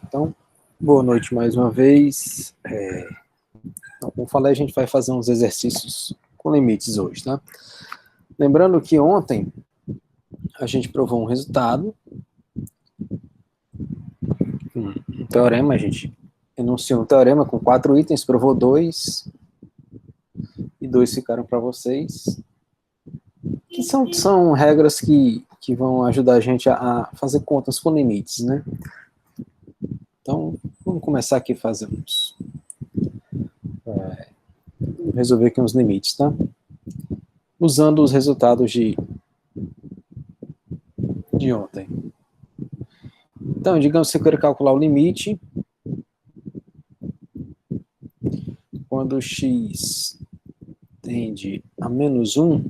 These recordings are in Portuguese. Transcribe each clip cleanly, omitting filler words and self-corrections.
Então, boa noite mais uma vez. Então, como falei, a gente vai fazer uns exercícios com limites hoje, tá? Lembrando que ontem a gente provou um resultado, um teorema, a gente enunciou um teorema com 4 itens, provou 2, e 2 ficaram para vocês, que são regras que vão ajudar a gente a fazer contas com limites, né? Então, vamos começar aqui a fazer resolver aqui uns limites, tá? Usando os resultados de ontem. Então, digamos que você queira calcular o limite quando x tende a menos 1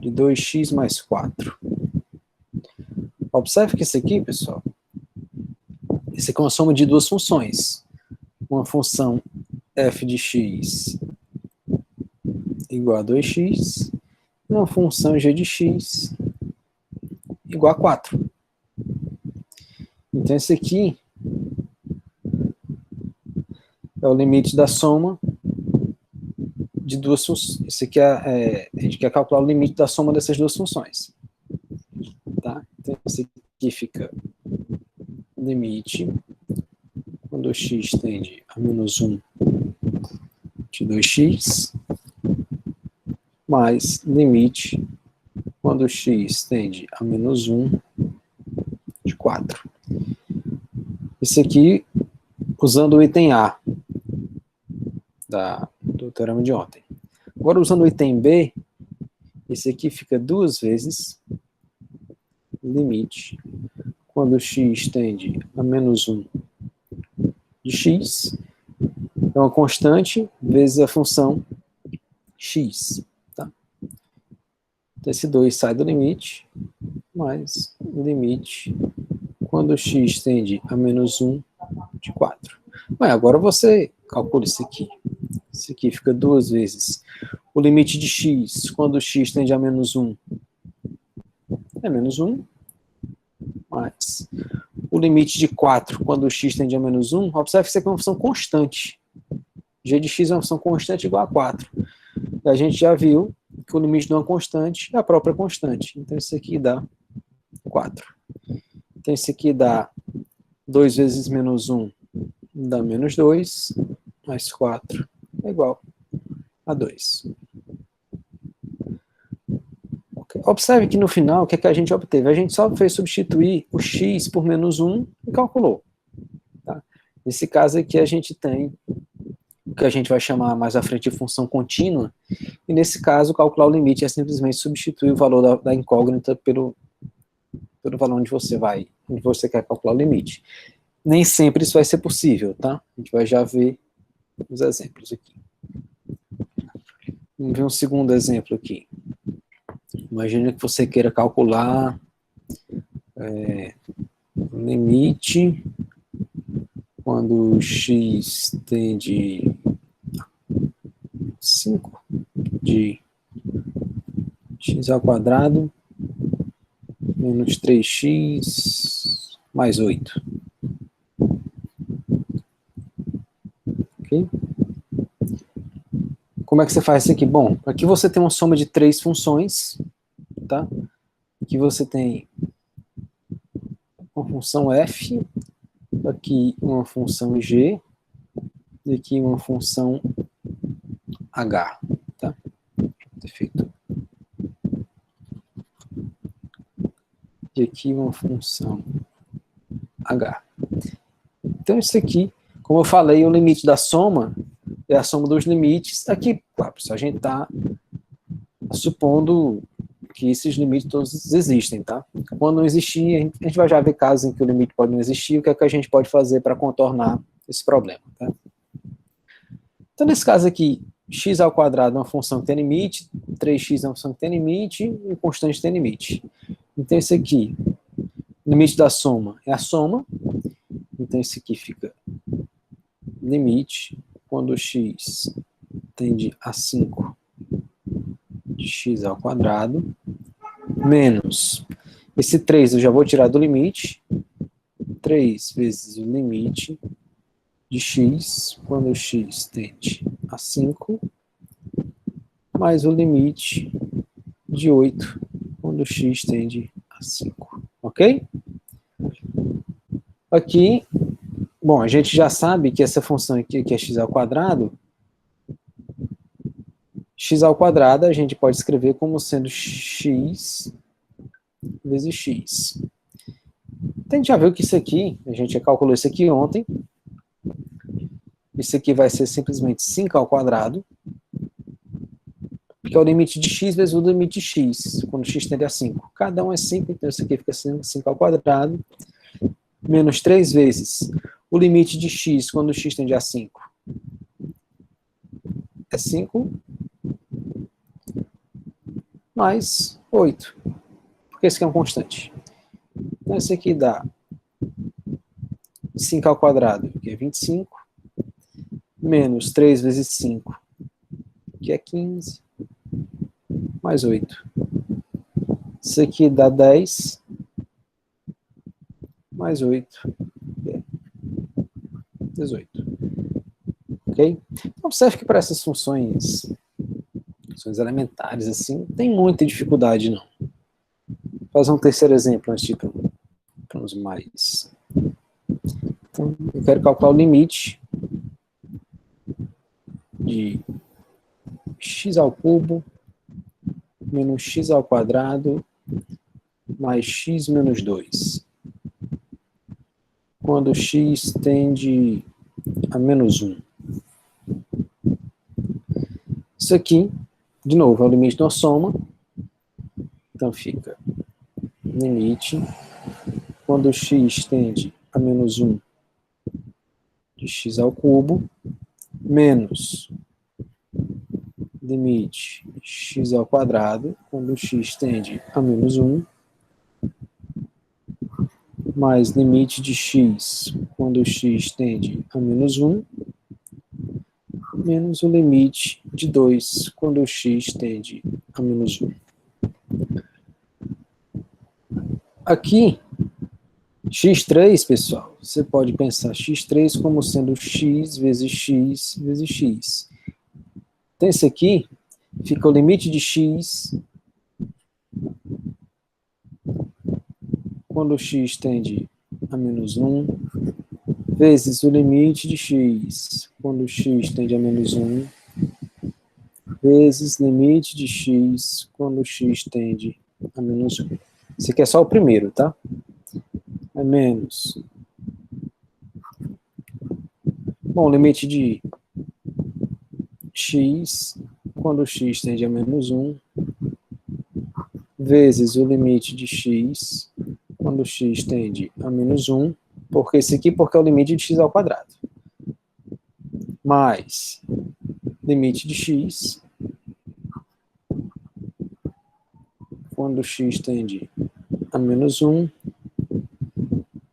de 2x mais 4. Observe que isso aqui, pessoal, isso aqui é uma soma de duas funções. Uma função f de x igual a 2x e uma função g de x igual a 4. Então, esse aqui é o limite da soma de duas funções. Esse aqui a gente quer calcular o limite da soma dessas duas funções. Tá? Então, esse aqui fica limite quando x tende a menos 1 de 2x, mais limite quando x tende a menos 1 de 4. Isso aqui usando o item A do teorema de ontem. Agora, usando o item B, esse aqui fica 2 vezes limite quando x tende a menos 1 de x, é uma constante, vezes a função x. Tá? Então, esse 2 sai do limite, mais o limite quando x tende a menos 1 de 4. Bem, agora você calcula isso aqui. Isso aqui fica 2 vezes o limite de x quando x tende a menos 1 é menos 1, mais o limite de 4 quando x tende a menos 1, observe que isso aqui é uma função constante. G de x é uma função constante igual a 4. E a gente já viu que o limite de uma constante é a própria constante. Então, isso aqui dá 4. Então, isso aqui dá 2 vezes menos 1 dá menos 2, mais 4 é igual a 2. Okay. Observe que no final, o que, é que a gente obteve? A gente só fez substituir o x por menos 1 e calculou. Tá? Nesse caso aqui, a gente tem o que a gente vai chamar mais à frente de função contínua, e nesse caso, calcular o limite é simplesmente substituir o valor da incógnita pelo valor onde você quer calcular o limite. Nem sempre isso vai ser possível, tá? A gente vai já ver os exemplos aqui. Vamos ver um segundo exemplo aqui. Imagina que você queira calcular o limite quando x tende a 5 de x ao quadrado menos 3x mais 8. Ok? Como é que você faz isso aqui? Bom, aqui você tem uma soma de 3 funções, tá? Aqui você tem uma função f, aqui uma função g, e aqui uma função h, tá? Defeito. E aqui uma função h. Então, isso aqui, como eu falei, o limite da soma é a soma dos limites. Aqui, claro, a gente está supondo que esses limites todos existem, tá? Quando não existir, a gente vai já ver casos em que o limite pode não existir, o que é que a gente pode fazer para contornar esse problema, tá? Então, nesse caso aqui, x ao quadrado é uma função que tem limite, 3x é uma função que tem limite, e constante tem limite. Então, esse aqui, o limite da soma é a soma, então esse aqui fica limite quando x tende a 5 de x ao quadrado, menos, Esse 3 eu já vou tirar do limite. 3 vezes o limite de x, quando x tende a 5, mais o limite de 8, quando x tende a 5. Ok? Aqui, bom, a gente já sabe que essa função aqui, que é x ao quadrado a gente pode escrever como sendo x vezes x. Então, a gente já viu que isso aqui, a gente já calculou isso aqui ontem, isso aqui vai ser simplesmente 5 ao quadrado, que é o limite de x vezes o limite de x, quando x tende a 5. Cada um é 5, então isso aqui fica 5 ao quadrado, menos 3 vezes o limite de x quando x tende a 5 é 5, mais 8, porque esse aqui é um constante. Então, esse aqui dá 5 ao quadrado, que é 25, menos 3 vezes 5, que é 15, mais 8. Isso aqui dá 10, mais 8, que é 18. Ok? Então, observe que para essas funções elementares, assim, não tem muita dificuldade, não. Vou fazer um terceiro exemplo antes de ir para os mais. Então, eu quero calcular o limite de x ao cubo menos x ao quadrado mais x menos 2. Quando x tende a menos 1. Isso aqui, de novo, é o limite de uma soma. Então fica limite quando x tende a menos 1 de x ao cubo menos limite x ao quadrado quando x tende a menos 1 mais limite de x quando x tende a menos 1 menos o limite de 2 quando x tende a menos 1. Aqui, x3, pessoal, você pode pensar x3 como sendo x vezes x vezes x. Então, esse aqui fica o limite de x quando x tende a menos 1 vezes o limite de x quando x tende a menos 1 vezes limite de x quando x tende a menos 1. Esse aqui é só o primeiro, tá? É menos. Bom, limite de x quando x tende a menos 1 vezes o limite de x quando x tende a menos 1, porque esse aqui porque é o limite de x ao quadrado, mais limite de x quando x tende a menos 1,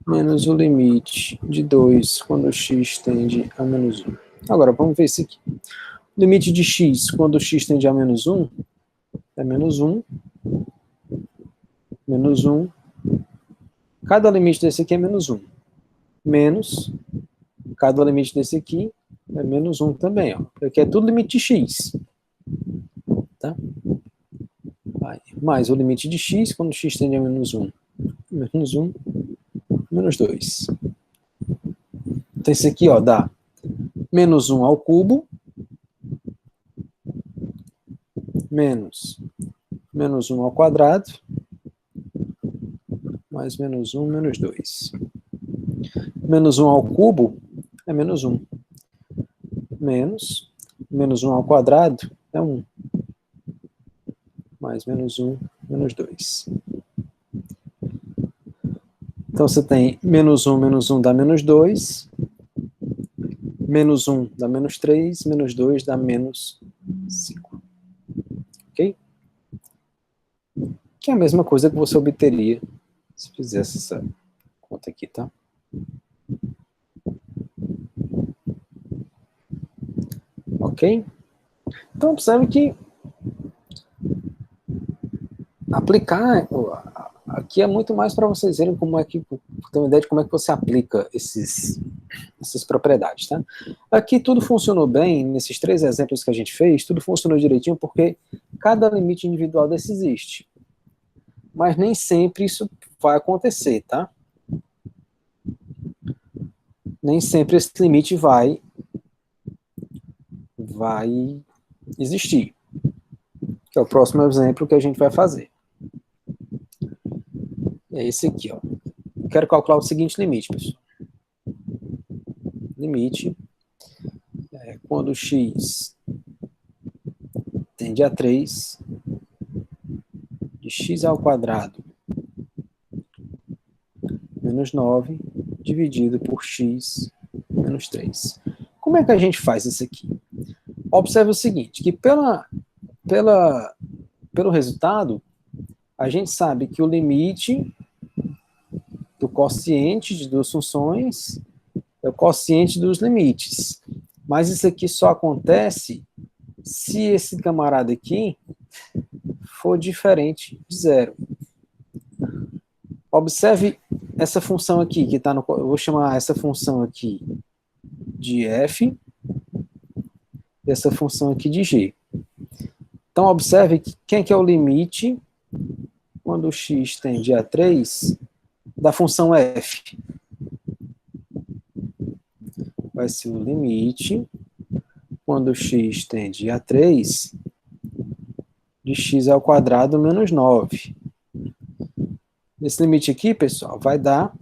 menos o limite de 2 quando x tende a menos 1. Agora, vamos ver isso aqui. O limite de x quando x tende a menos 1 é menos 1, menos 1. Cada limite desse aqui é menos 1. Menos, cada limite desse aqui é menos 1 também. Ó. Aqui é tudo limite de x. Tá? Mais o limite de x quando x tende a menos 1. Menos 1, menos 2. Então, esse aqui ó, dá menos 1 ao cubo, menos 1 ao quadrado, mais menos 1, menos 2. Menos 1 ao cubo é menos 1. Menos 1 ao quadrado é 1. Mais menos 1, menos 2. Então, você tem menos 1 dá menos 2. Menos 1 dá menos 3, menos 2 dá menos 5. Ok? Que é a mesma coisa que você obteria se fizesse essa conta aqui, tá? Ok? Então, observe que aplicar aqui é muito mais para vocês verem como é que, ter uma ideia de como é que você aplica essas propriedades, tá? Aqui tudo funcionou bem, nesses 3 exemplos que a gente fez, tudo funcionou direitinho porque cada limite individual desse existe. Mas nem sempre isso vai acontecer, tá? Nem sempre esse limite vai existir. Que é o próximo exemplo que a gente vai fazer. É esse aqui, ó. Eu quero calcular o seguinte limite, pessoal. Limite é quando x tende a 3 de x ao quadrado menos 9 dividido por x menos 3. Como é que a gente faz isso aqui? Observe o seguinte, que pelo resultado, a gente sabe que o limite do quociente de duas funções é o quociente dos limites. Mas isso aqui só acontece se esse camarada aqui for diferente de zero. Observe essa função aqui, que está no... Eu vou chamar essa função aqui de f, e essa função aqui de g. Então, observe que quem é o limite quando x tende a 3 da função f. Vai ser o limite quando x tende a 3 de x ao quadrado menos 9. Esse limite aqui, pessoal, vai dar,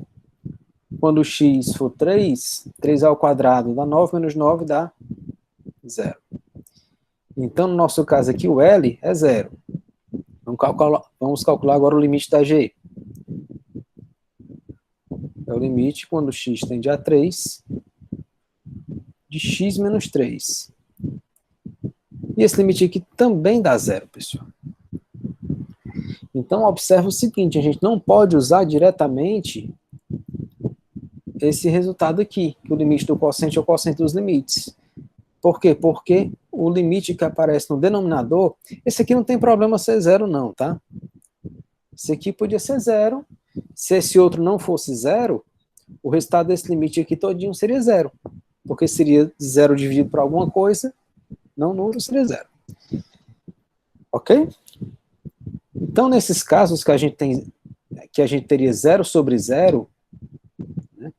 quando x for 3 ao quadrado dá 9, menos 9 dá 0. Então, no nosso caso aqui, o L é 0. Vamos calcular agora o limite da G. É o limite quando x tende a 3 de x menos 3. E esse limite aqui também dá 0, pessoal. Então, observe o seguinte, a gente não pode usar diretamente esse resultado aqui, que o limite do quociente é o quociente dos limites. Por quê? Porque o limite que aparece no denominador, esse aqui não tem problema ser 0 não, tá? Esse aqui podia ser 0. Se esse outro não fosse 0, o resultado desse limite aqui todinho seria 0. Porque seria 0 dividido por alguma coisa, não número, seria 0. Ok? Então, nesses casos que a gente teria 0 sobre 0, né?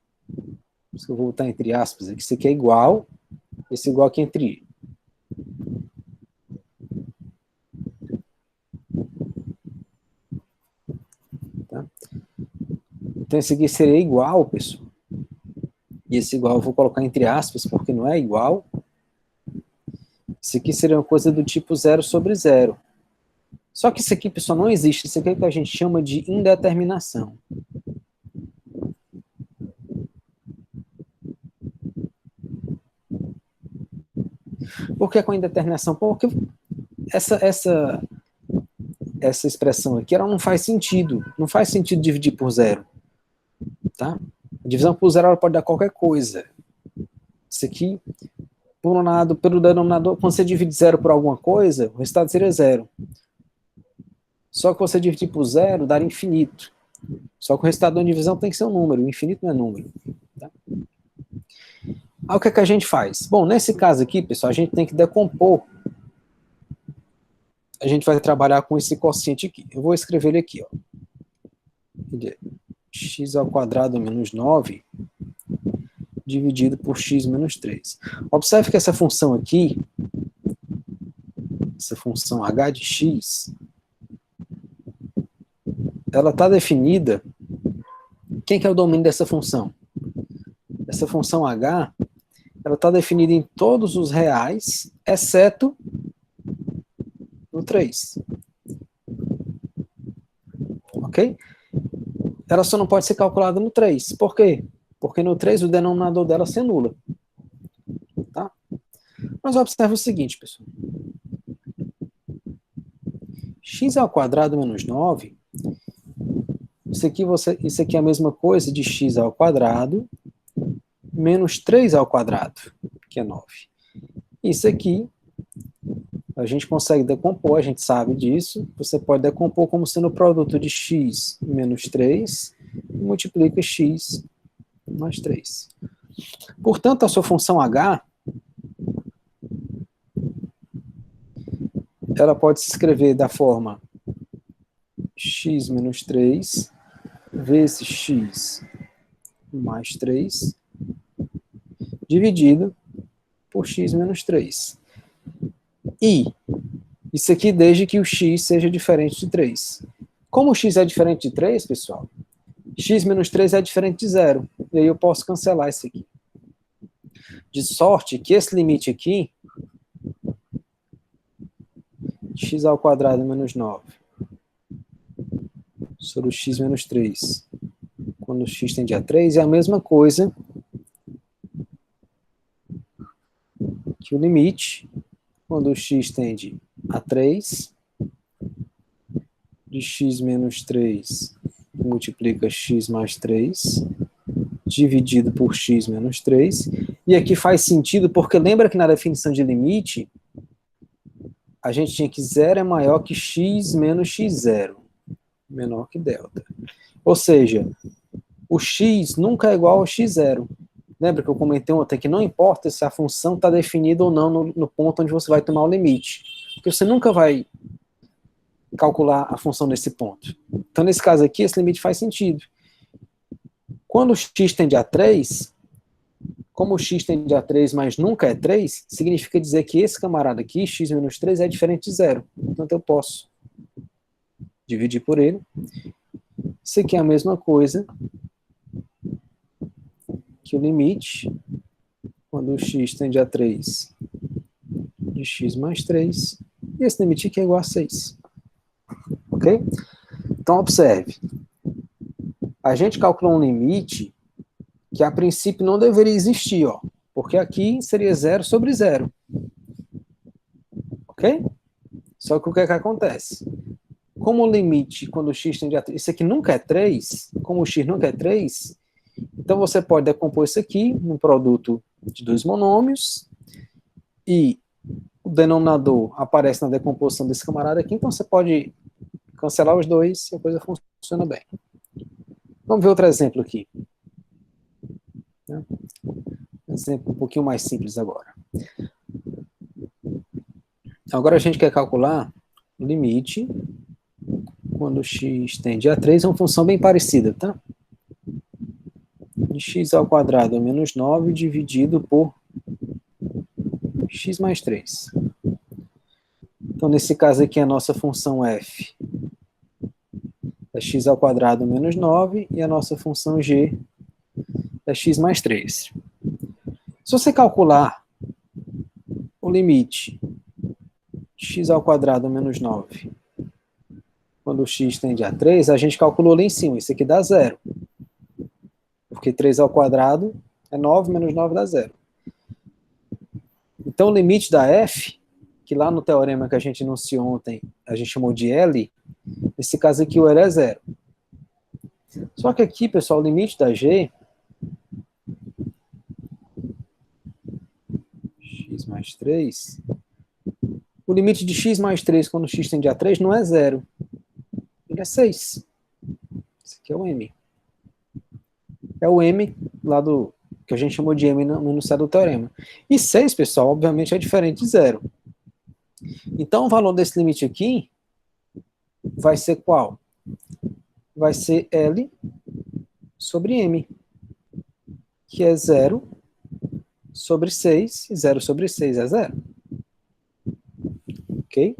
Eu vou botar entre aspas aqui, isso aqui é igual, esse igual aqui entre i. Tá? Então, esse aqui seria igual, pessoal. E esse igual eu vou colocar entre aspas, porque não é igual. Isso aqui seria uma coisa do tipo 0 sobre 0. Só que isso aqui, pessoal, não existe. Isso aqui é o que a gente chama de indeterminação. Por que com indeterminação? Porque essa expressão aqui, ela não faz sentido. Não faz sentido dividir por 0. Tá? A divisão por 0 ela pode dar qualquer coisa. Isso aqui, pelo denominador, quando você divide 0 por alguma coisa, o resultado seria 0. Só que você dividir por 0 dá infinito. Só que o resultado da divisão tem que ser um número. O infinito não é número. Tá? Aí o que é que a gente faz? Bom, nesse caso aqui, pessoal, a gente tem que decompor. A gente vai trabalhar com esse quociente aqui. Eu vou escrever ele aqui, ó. X ao quadrado menos 9 dividido por x menos 3. Observe que essa função aqui, essa função h de x, ela está definida. Quem que é o domínio dessa função? Essa função h, ela está definida em todos os reais, exceto no 3. Ok? Ela só não pode ser calculada no 3. Por quê? Porque no 3 o denominador dela se anula. Tá? Mas observe o seguinte, pessoal. X ao quadrado menos 9, isso aqui é a mesma coisa de x ao quadrado menos 3 ao quadrado, que é 9. Isso aqui A gente consegue decompor, a gente sabe disso. Você pode decompor como sendo o produto de x menos 3 e multiplica x mais 3. Portanto, a sua função h, ela pode se escrever da forma x menos 3 vezes x mais 3 dividido por x menos 3. E isso aqui desde que o x seja diferente de 3. Como o x é diferente de 3, pessoal, x menos 3 é diferente de 0. E aí eu posso cancelar isso aqui. De sorte que esse limite aqui, x ao quadrado menos 9, sobre o x menos 3, quando o x tende a 3, é a mesma coisa que o limite, quando o x tende a 3, de x menos 3 multiplica x mais 3, dividido por x menos 3. E aqui faz sentido, porque lembra que na definição de limite, a gente tinha que 0 é maior que x menos x0, menor que delta. Ou seja, o x nunca é igual ao x0. Lembra que eu comentei ontem que não importa se a função está definida ou não no ponto onde você vai tomar o limite. Porque você nunca vai calcular a função nesse ponto. Então, nesse caso aqui, esse limite faz sentido. Quando o x tende a 3, como o x tende a 3, mas nunca é 3, significa dizer que esse camarada aqui, x menos 3, é diferente de 0. Portanto, eu posso dividir por ele. Isso aqui é a mesma coisa que o limite, quando o x tende a 3, de x mais 3, e esse limite aqui é igual a 6. Ok? Então, observe. A gente calculou um limite que, a princípio, não deveria existir, ó, porque aqui seria 0 sobre 0. Ok? Só que o que é que acontece? Como o limite, quando o x tende a 3, isso aqui nunca é 3, como o x nunca é 3, então você pode decompor isso aqui num produto de dois monômios, e o denominador aparece na decomposição desse camarada aqui, então você pode cancelar os dois e a coisa funciona bem. Vamos ver outro exemplo aqui. Um exemplo um pouquinho mais simples agora. Agora a gente quer calcular o limite quando x tende a 3, é uma função bem parecida, tá? De x ao quadrado menos 9 dividido por x mais 3. Então, nesse caso aqui, a nossa função f é x ao quadrado menos 9 e a nossa função g é x mais 3. Se você calcular o limite de x ao quadrado menos 9, quando o x tende a 3, a gente calculou lá em cima, isso aqui dá 0. Porque 3 ao quadrado é 9, menos 9 dá 0. Então, o limite da f, que lá no teorema que a gente enunciou ontem, a gente chamou de L, nesse caso aqui o L é 0. Só que aqui, pessoal, o limite da g, x mais 3, o limite de x mais 3 quando x tende a 3 não é 0, ele é 6. Esse aqui é o m. É o m lá do que a gente chamou de m no enunciado do teorema. E 6, pessoal, obviamente é diferente de 0. Então, o valor desse limite aqui vai ser qual? Vai ser L sobre M, que é 0 sobre 6, e 0 sobre 6 é 0. Ok?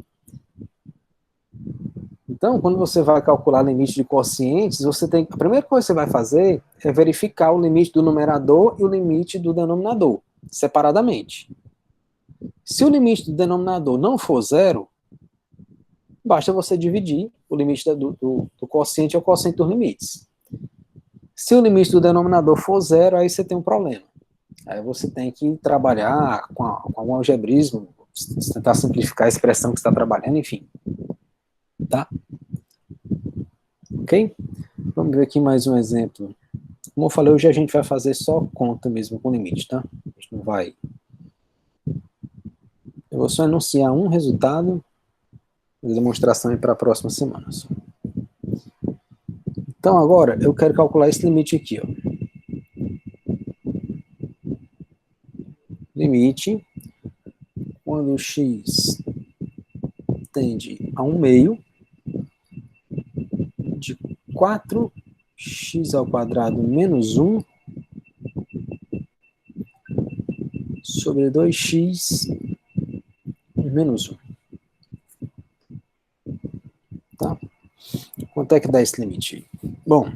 Então, quando você vai calcular limite de quocientes, a primeira coisa que você vai fazer é verificar o limite do numerador e o limite do denominador, separadamente. Se o limite do denominador não for 0, basta você dividir o limite do quociente ao quociente dos limites. Se o limite do denominador for 0, aí você tem um problema. Aí você tem que trabalhar com algum algebrismo, tentar simplificar a expressão que você está trabalhando, enfim. Tá? Ok? Vamos ver aqui mais um exemplo. Como eu falei, hoje a gente vai fazer só conta mesmo com limite, tá? A gente não vai Eu vou só enunciar um resultado da demonstração para a próxima semana. Então, agora, eu quero calcular esse limite aqui. Ó. Limite, quando x tende a 1/2 de 4x² menos 1 sobre 2x menos 1. Tá? Quanto é que dá esse limite? Bom,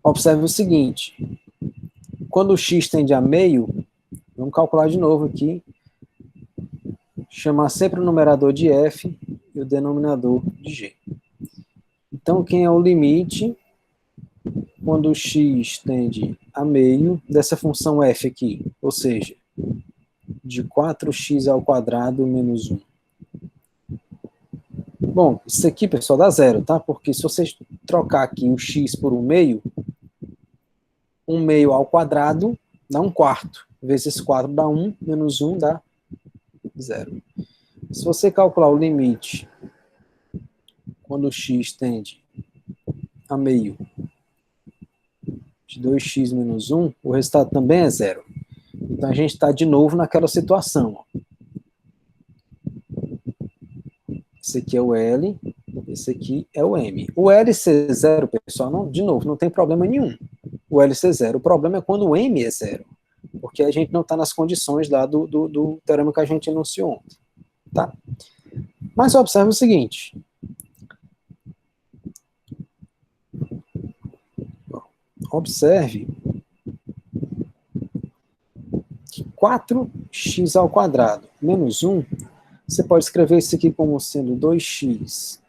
observe o seguinte. Quando o x tende a meio, vamos calcular de novo aqui, chamar sempre o numerador de f e o denominador de g. Então, quem é o limite quando o x tende a meio dessa função f aqui? Ou seja, de 4x² menos 1. Bom, isso aqui, pessoal, dá zero, tá? Porque se você trocar aqui o x por 1/2, 1/2² dá 1/4. Vezes 4 dá 1, menos 1 dá 0. Se você calcular o limite quando o x tende a meio de 2x menos 1, o resultado também é 0. Então a gente está de novo naquela situação. Ó. Esse aqui é o L, esse aqui é o M. O L ser 0, pessoal, não, de novo, não tem problema nenhum. O L ser 0. O problema é quando o M é 0. Porque a gente não está nas condições lá do teorema que a gente enunciou ontem. Tá? Mas observe o seguinte. Observe que 4x² menos 1, você pode escrever isso aqui como sendo 2x²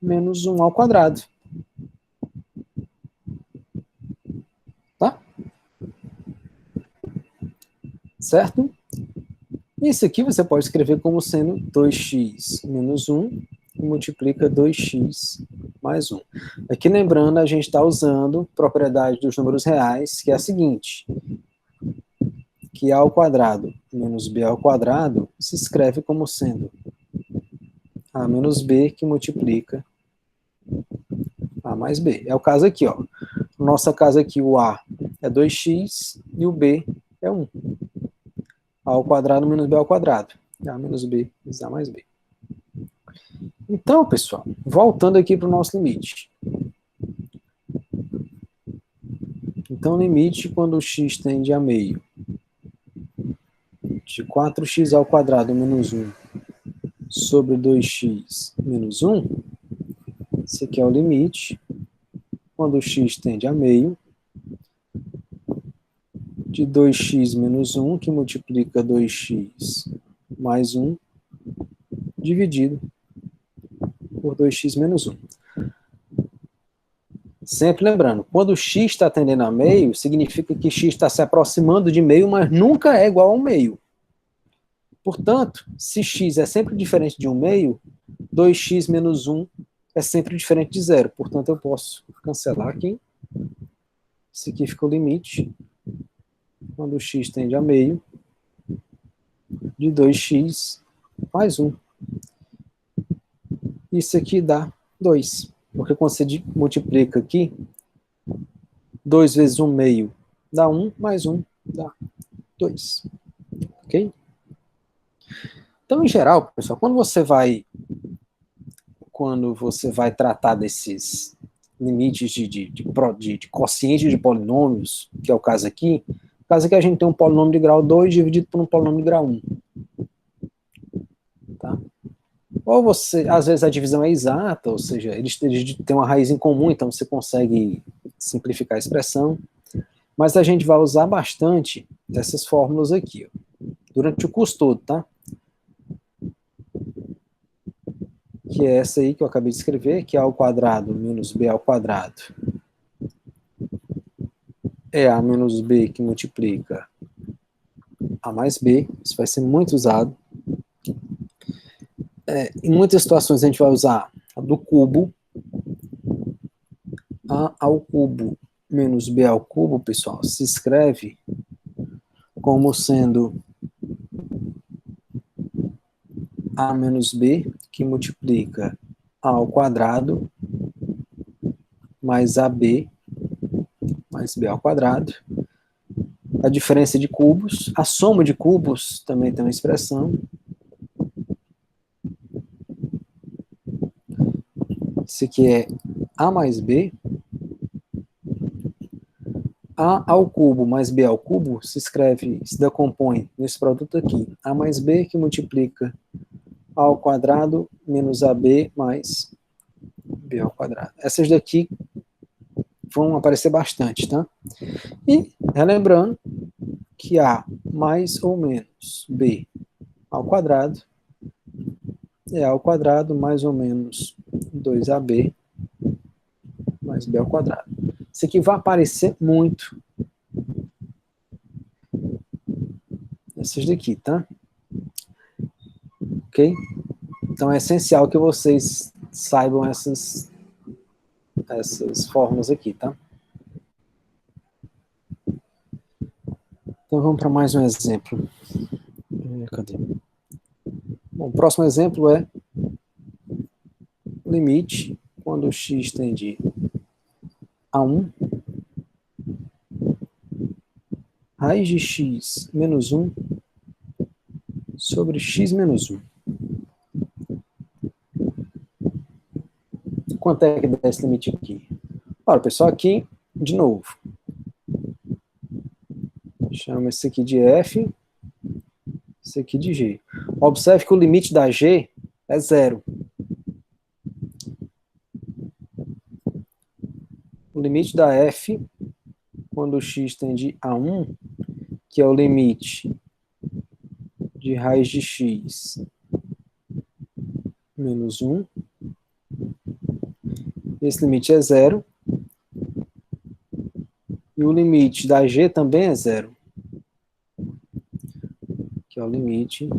menos 1². Tá? Certo? Isso aqui você pode escrever como sendo 2x menos 1 que multiplica 2x mais 1. Aqui lembrando, a gente está usando propriedade dos números reais, que é a seguinte, que a² menos b² se escreve como sendo a menos b que multiplica a mais b. É o caso aqui, ó. No nosso caso aqui, o a é 2x e o b é 1. a² menos b². A menos b vezes a mais b. Então, pessoal, voltando aqui para o nosso limite. Então, limite quando o x tende a meio de 4x² menos 1 sobre 2x menos 1, esse aqui é o limite quando o x tende a meio de 2x menos 1, que multiplica 2x mais 1, dividido por 2x menos 1. Sempre lembrando, quando o x está tendendo a meio, significa que x está se aproximando de meio, mas nunca é igual a 1/2. Portanto, se x é sempre diferente de 1/2, 2x menos 1 é sempre diferente de 0. Portanto, eu posso cancelar aqui. Esse aqui fica o limite, quando o x tende a meio, de 2x mais 1. Isso aqui dá 2. Porque quando você multiplica aqui, 2 vezes 1/2 dá 1, mais 1 dá 2. Ok? Então, em geral, pessoal, quando você vai tratar desses limites de quociente de polinômios, que é o caso aqui a gente tem um polinômio de grau 2 dividido por um polinômio de grau 1. Tá? Ou você, às vezes a divisão é exata, ou seja, eles têm uma raiz em comum, então você consegue simplificar a expressão, mas a gente vai usar bastante essas fórmulas aqui, ó, durante o curso todo, tá? Que é essa aí que eu acabei de escrever, que é a² menos b² é a menos b que multiplica a mais b, isso vai ser muito usado. Em muitas situações a gente vai usar a do cubo, a ao cubo menos b ao cubo, pessoal, se escreve como sendo a menos b, que multiplica a ao quadrado, mais ab, mais b ao quadrado. A diferença de cubos, a soma de cubos também tem uma expressão. Isso aqui é a mais b. A ao cubo mais b ao cubo se escreve, se decompõe nesse produto aqui. A mais b que multiplica a ao quadrado menos ab mais b ao quadrado. Essas daqui vão aparecer bastante, tá? E, relembrando que a mais ou menos b ao quadrado é a ao quadrado mais ou menos 2ab mais b ao quadrado. Isso aqui vai aparecer muito. Essas daqui, tá? Ok? Então é essencial que vocês saibam essas fórmulas aqui, tá? Então vamos para mais um exemplo. Cadê? Bom, o próximo exemplo é limite quando x tende a 1, raiz de x menos 1 sobre x menos 1. Quanto é que dá esse limite aqui? Olha, pessoal, aqui, de novo, chama esse aqui de f, esse aqui de g. Observe que o limite da g é 0. O limite da f, quando x tende a 1, que é o limite de raiz de x menos 1, esse limite é 0, e o limite da g também é 0, que é o limite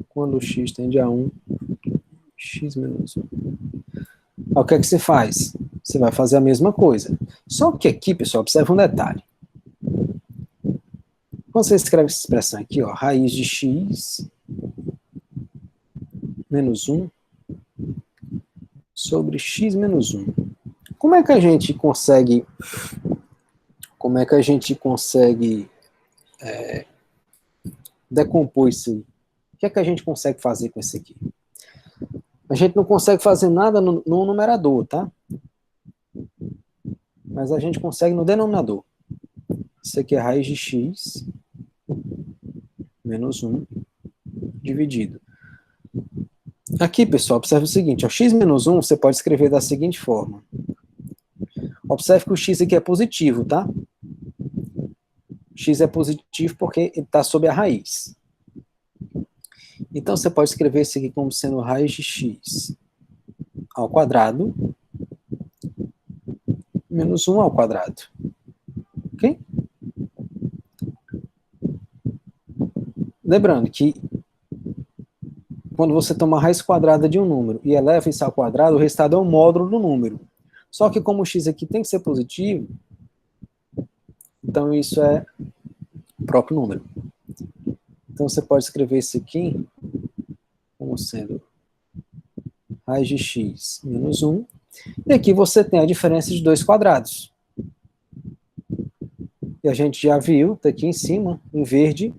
quando x tende a 1, x menos 1. O que é que você faz? Você vai fazer a mesma coisa. Só que aqui, pessoal, observa um detalhe. Quando você escreve essa expressão aqui, ó, raiz de x menos 1 sobre x menos 1. Como é que a gente consegue decompor isso aí? O que é que a gente consegue fazer com isso aqui? A gente não consegue fazer nada no numerador, tá? Mas a gente consegue no denominador. Isso aqui é raiz de x menos 1 dividido. Aqui, pessoal, observe o seguinte, ó, x menos 1 você pode escrever da seguinte forma. Observe que o x aqui é positivo, tá? X é positivo porque ele está sob a raiz. Então, você pode escrever isso aqui como sendo raiz de x ao quadrado menos 1 ao quadrado. Ok? Lembrando que quando você toma a raiz quadrada de um número e eleva isso ao quadrado, o resultado é um módulo do número. Só que como o x aqui tem que ser positivo, então isso é o próprio número. Então você pode escrever isso aqui como sendo raiz de x menos 1. E aqui você tem a diferença de dois quadrados. E a gente já viu, está aqui em cima, em verde,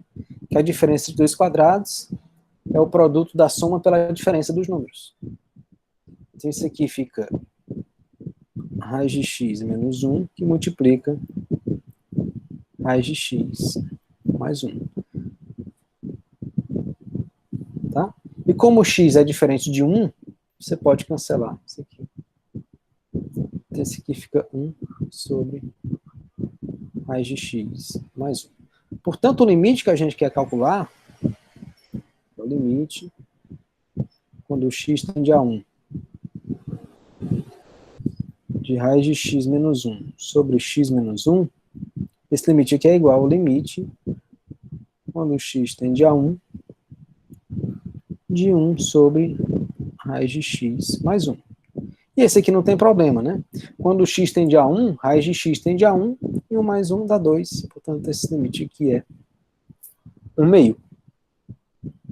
que a diferença de dois quadrados é o produto da soma pela diferença dos números. Então isso aqui fica raiz de x menos 1, que multiplica raiz de x mais 1. Tá? E como o x é diferente de 1, você pode cancelar isso aqui. Então esse aqui fica 1 sobre raiz de x mais 1. Portanto, o limite que a gente quer calcular é o limite quando o x tende a 1 de raiz de x menos 1 sobre x menos 1. Esse limite aqui é igual ao limite quando o x tende a 1 de 1 sobre raiz de x mais 1. E esse aqui não tem problema, né? Quando x tende a 1, raiz de x tende a 1, e 1 mais 1 dá 2. Portanto, esse limite aqui é 1 meio.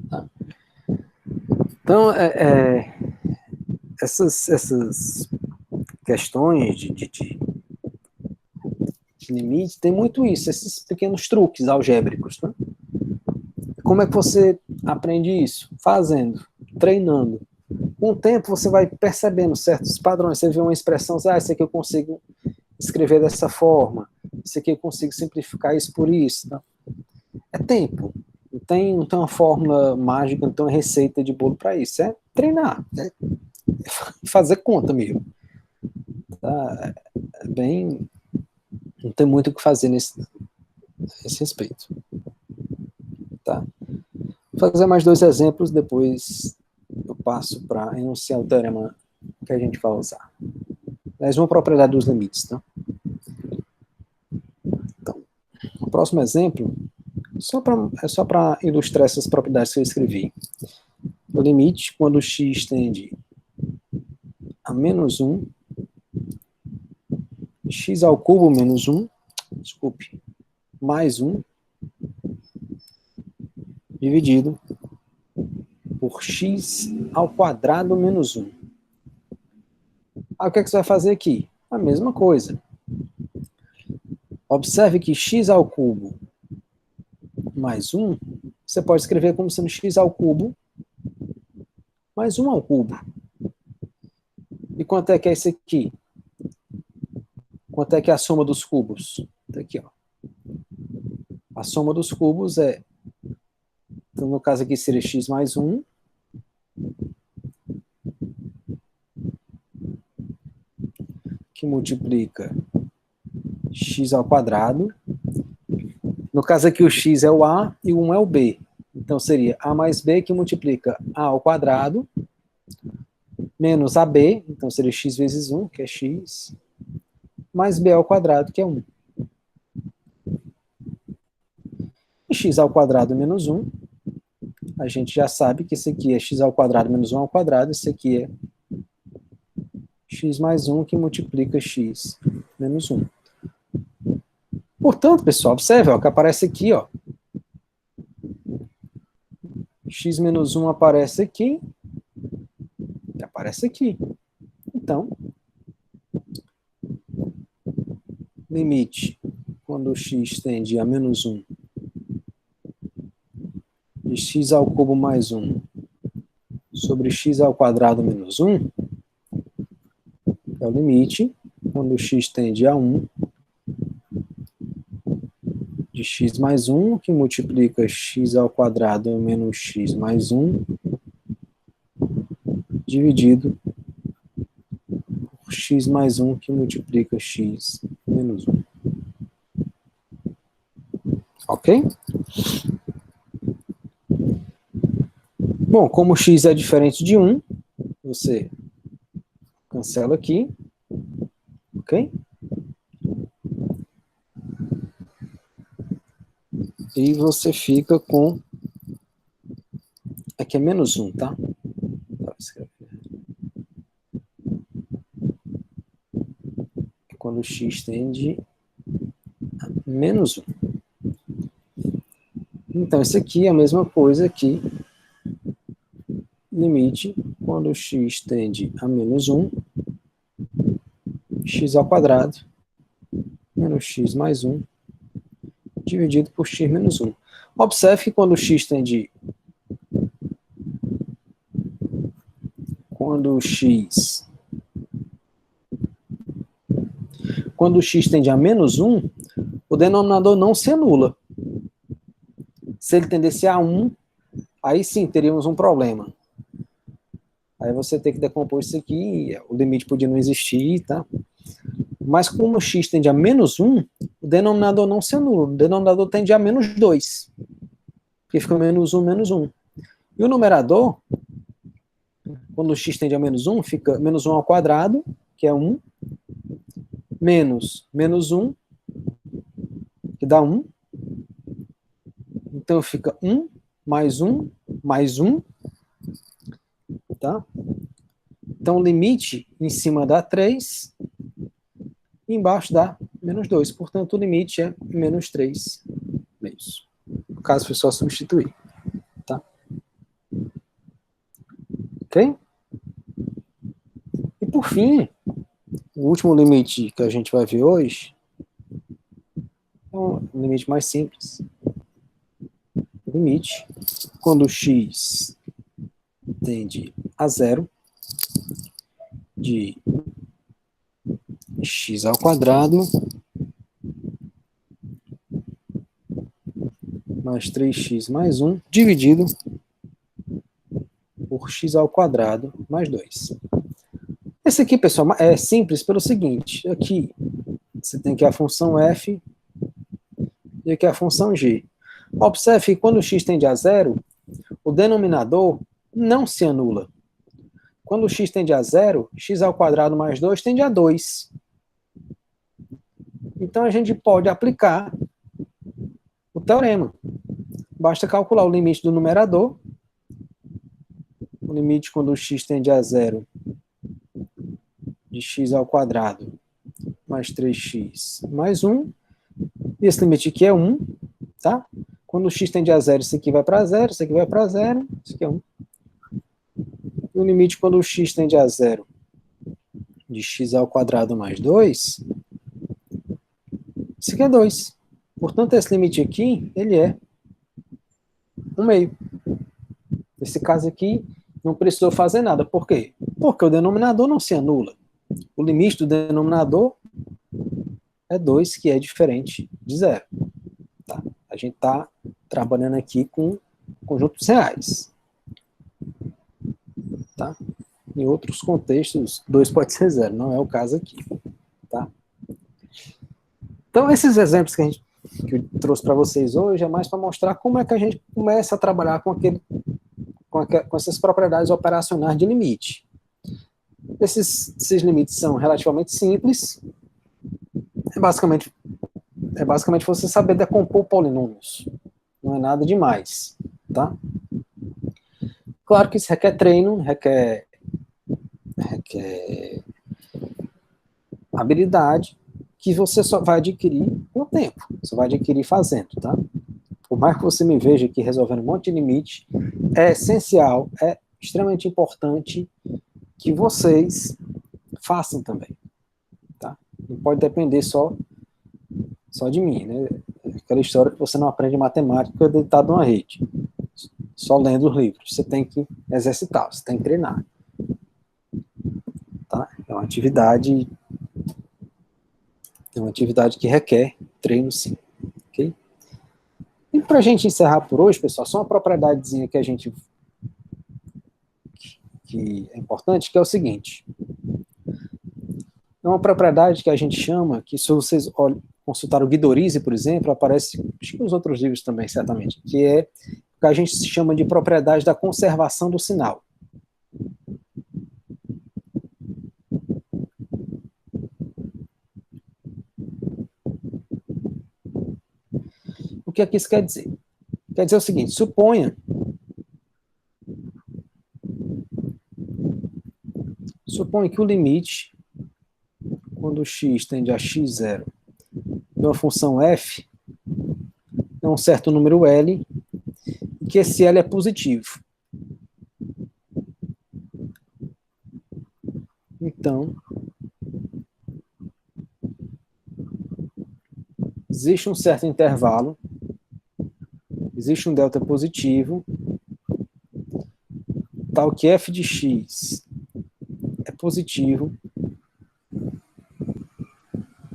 Tá? Então, essas questões de limite, tem muito isso, esses pequenos truques algébricos. Né? Como é que você aprende isso? Fazendo, treinando. Com o tempo, você vai percebendo certos padrões. Você vê uma expressão, isso aqui eu consigo escrever dessa forma, isso aqui eu consigo simplificar isso por isso. Tá? É tempo. Não tem uma fórmula mágica, não tem uma receita de bolo para isso. É treinar, é fazer conta mesmo. Tá? É bem... Não tem muito o que fazer nesse respeito. Tá? Vou fazer mais 2 exemplos, depois eu passo para enunciar o teorema que a gente vai usar. Mais uma propriedade dos limites. Tá? Então, o próximo exemplo é só para ilustrar essas propriedades que eu escrevi. O limite, quando x tende a menos 1, x ao cubo menos 1, desculpe, mais 1, dividido por x ao quadrado menos 1. Aí o que é que você vai fazer aqui? A mesma coisa. Observe que x ao cubo mais 1, você pode escrever como sendo x ao cubo mais 1 ao cubo. E quanto é que é isso aqui? Quanto é que é a soma dos cubos? Tá aqui, ó. A soma dos cubos é... Então, no caso aqui seria x mais 1. Que multiplica x ao quadrado. No caso aqui o x é o a e o 1 é o b. Então seria a mais b que multiplica a ao quadrado menos ab, então seria x vezes 1, que é x, mais b ao quadrado, que é 1. E x ao quadrado menos 1, a gente já sabe que esse aqui é x ao quadrado menos 1 ao quadrado, esse aqui é x mais 1 que multiplica x menos 1. Portanto, pessoal, observe ó, que aparece aqui, ó. X menos 1 aparece aqui, e aparece aqui. Então, limite, quando x tende a menos 1, de x ao cubo mais 1 sobre x ao quadrado menos 1, é o limite, quando x tende a 1, de x mais 1, que multiplica x ao quadrado menos x mais 1, dividido por x mais 1, que multiplica x menos 1. Ok? Bom, como x é diferente de 1, você cancela aqui, ok? E você fica com... Aqui é menos 1, tá? Quando x tende a menos 1. Então, isso aqui é a mesma coisa que limite quando x tende a menos 1, x ao quadrado menos x mais 1, dividido por x menos 1. Observe que quando x tende... Quando x tende a menos 1, o denominador não se anula. Se ele tendesse a 1, aí sim teríamos um problema. Aí você tem que decompor isso aqui, o limite podia não existir, tá? Mas como x tende a menos 1, o denominador não se anula, o denominador tende a menos 2, porque fica menos 1, menos 1. E o numerador, quando x tende a menos 1, fica menos 1 ao quadrado, que é 1, menos 1, que dá 1. Então fica 1, mais 1, mais 1, tá? Então, o limite em cima dá 3, e embaixo dá menos 2. Portanto, o limite é menos 3 meios. No caso, foi só substituir. Tá? Ok? E por fim, o último limite que a gente vai ver hoje é um limite mais simples. Limite, quando x tende a 0, de x ao quadrado mais 3x mais 1 dividido por x ao quadrado mais 2. Esse aqui, pessoal, é simples pelo seguinte. Aqui você tem que a função f e aqui a função g. Observe que quando x tende a 0, o denominador não se anula. Quando x tende a 0, x ao quadrado mais 2 tende a 2. Então a gente pode aplicar o teorema. Basta calcular o limite do numerador. O limite quando x tende a 0 de x ao quadrado mais 3x mais 1. E esse limite aqui é 1, tá? Quando x tende a 0, isso aqui vai para 0, isso aqui vai para 0, isso aqui é 1. E o limite quando x tende a 0 de x ao quadrado mais 2, isso aqui é 2. Portanto, esse limite aqui, ele é 1 meio. Nesse caso aqui, não precisou fazer nada. Por quê? Porque o denominador não se anula. O limite do denominador é 2, que é diferente de 0. Tá? A gente está trabalhando aqui com conjuntos reais. Tá? Em outros contextos, 2 pode ser 0, não é o caso aqui. Tá? Então, esses exemplos que eu trouxe para vocês hoje é mais para mostrar como é que a gente começa a trabalhar com essas propriedades operacionais de limite. Esses limites são relativamente simples. É basicamente você saber decompor polinômios. Não é nada demais, tá? Claro que isso requer treino, requer habilidade, que você só vai adquirir com o tempo. Você vai adquirir fazendo, tá? Por mais que você me veja aqui resolvendo um monte de limite, é essencial, é extremamente importante que vocês façam também, tá? Não pode depender só de mim, né? Aquela história que você não aprende matemática deitado numa rede, só lendo os livros. Você tem que exercitar, você tem que treinar, tá? É uma atividade que requer treino, sim, ok? E para a gente encerrar por hoje, pessoal, só uma propriedadezinha que é importante, que é o seguinte. É uma propriedade que a gente chama, que se vocês consultaram o Guidorize, por exemplo, aparece, acho que nos outros livros também, certamente, que é o que a gente chama de propriedade da conservação do sinal. O que é que isso quer dizer? Quer dizer o seguinte, suponha que o limite, quando x tende a x0, de uma função f, é um certo número L, e que esse L é positivo. Então, existe um certo intervalo, existe um delta positivo, tal que f de x é positivo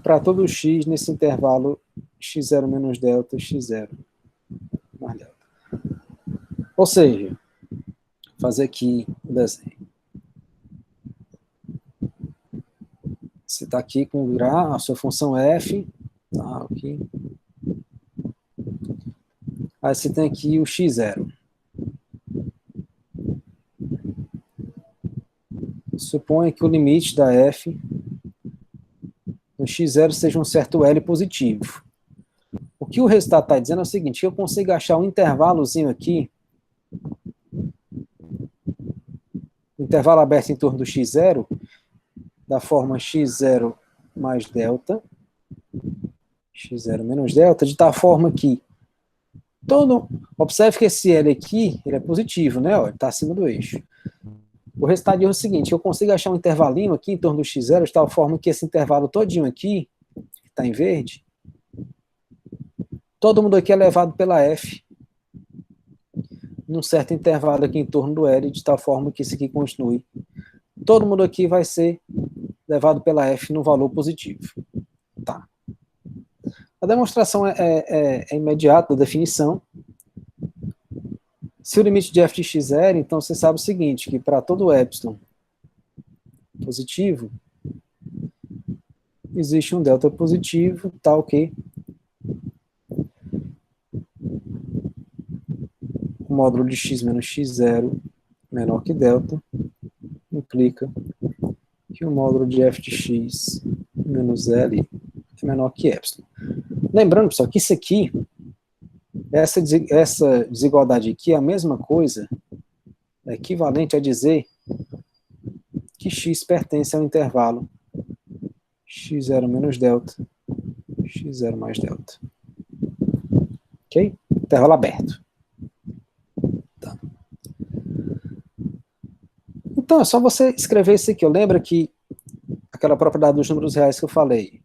para todo x nesse intervalo x0 menos delta, x0 mais delta. Ou seja, vou fazer aqui o desenho. Você está aqui com a sua função f, tá, aqui. Aí você tem aqui o x0. Suponha que o limite da f no x0 seja um certo L positivo. O que o resultado está dizendo é o seguinte, que eu consigo achar um intervalozinho aqui intervalo aberto em torno do x0, da forma x0 mais delta, x0 menos delta, de tal forma que observe que esse L aqui, ele é positivo, né? Ó, ele está acima do eixo. O resultado é o seguinte, eu consigo achar um intervalinho aqui em torno do x0, de tal forma que esse intervalo todinho aqui, que está em verde, todo mundo aqui é levado pela F, num certo intervalo aqui em torno do L, de tal forma que isso aqui continue. Todo mundo aqui vai ser levado pela F no valor positivo. Tá. A demonstração é imediata, a definição. Se o limite de f de x é zero, então você sabe o seguinte, que para todo epsilon positivo, existe um delta positivo, tal que o módulo de x menos x0 menor que delta implica que o módulo de f de x menos L é menor que epsilon. Lembrando, pessoal, que isso aqui, essa desigualdade aqui é a mesma coisa, é equivalente a dizer que x pertence ao intervalo x0 menos delta, x0 mais delta. Ok? Intervalo aberto. Tá. Então, é só você escrever isso aqui. Lembra que aquela propriedade dos números reais que eu falei,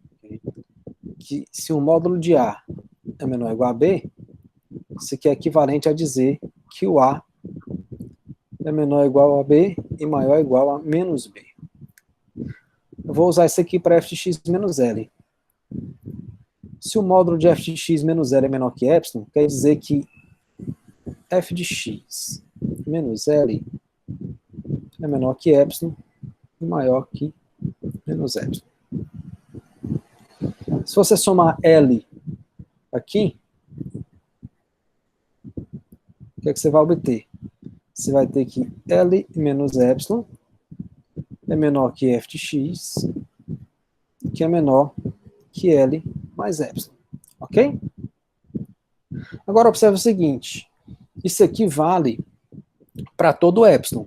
que se um módulo de A é menor ou igual a B, isso aqui é equivalente a dizer que o A é menor ou igual a B e maior ou igual a menos B. Eu vou usar isso aqui para f de x menos L. Se o módulo de f de x menos L é menor que epsilon, quer dizer que f de x menos L é menor que epsilon e maior que menos epsilon. Se você somar L aqui, o que é que você vai obter? Você vai ter que L menos epsilon é menor que f de x, que é menor que L mais epsilon. Ok? Agora observe o seguinte, isso aqui vale para todo epsilon.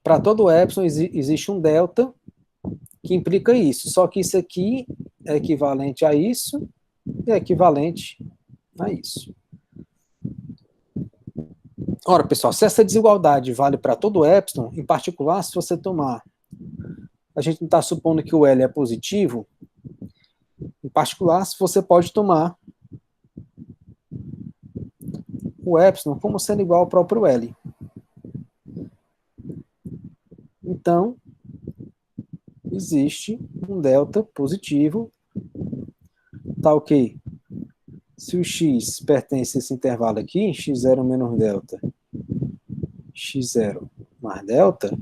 Para todo epsilon existe um delta que implica isso, só que isso aqui é equivalente a isso e é equivalente a isso. Ora, pessoal, se essa desigualdade vale para todo epsilon, em particular, se você tomar, a gente não está supondo que o L é positivo, em particular, se você pode tomar o epsilon como sendo igual ao próprio L. Então, existe um delta positivo, tal que, se o x pertence a esse intervalo aqui, x0 menos delta, x0 mais delta,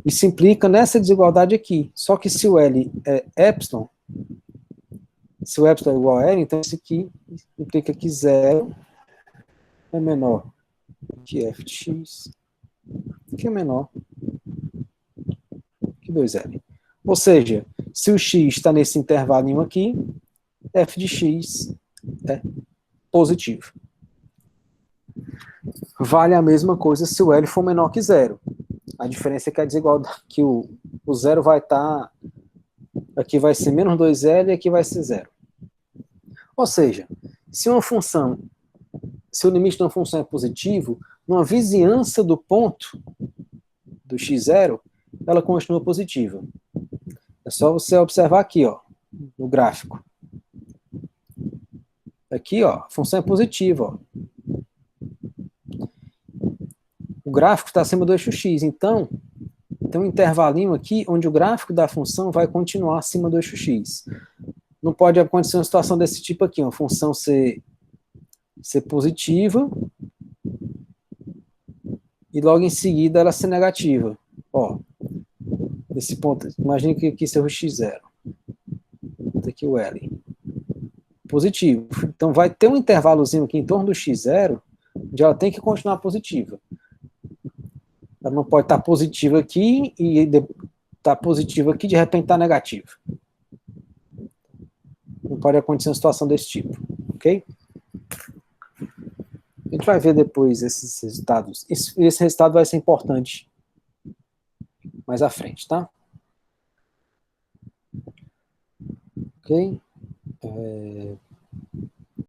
isso implica nessa desigualdade aqui. Só que se o L é epsilon, se o epsilon é igual a L, então isso aqui implica que 0 é menor que f de x, que é menor que 2L. Ou seja, se o x está nesse intervalinho aqui, f de x é positivo. Vale a mesma coisa se o L for menor que 0. A diferença é que a desigualdade, que o 0 vai estar, aqui vai ser menos 2L e aqui vai ser 0. Ou seja, se uma função, se o limite de uma função é positivo, numa vizinhança do ponto do x0, ela continua positiva. É só você observar aqui, ó, no gráfico. Aqui, ó, a função é positiva, ó. O gráfico está acima do eixo x, então tem um intervalinho aqui onde o gráfico da função vai continuar acima do eixo x. Não pode acontecer uma situação desse tipo aqui, uma função ser positiva e logo em seguida ela ser negativa. Ó, nesse ponto, imagine que aqui seja o x0. Aqui o L. Positivo. Então vai ter um intervalozinho aqui em torno do x0, onde ela tem que continuar positiva. Ela não pode estar positiva aqui e estar positiva aqui de repente estar negativa. Não pode acontecer uma situação desse tipo, ok? A gente vai ver depois esses resultados. Esse resultado vai ser importante mais à frente, tá? Ok?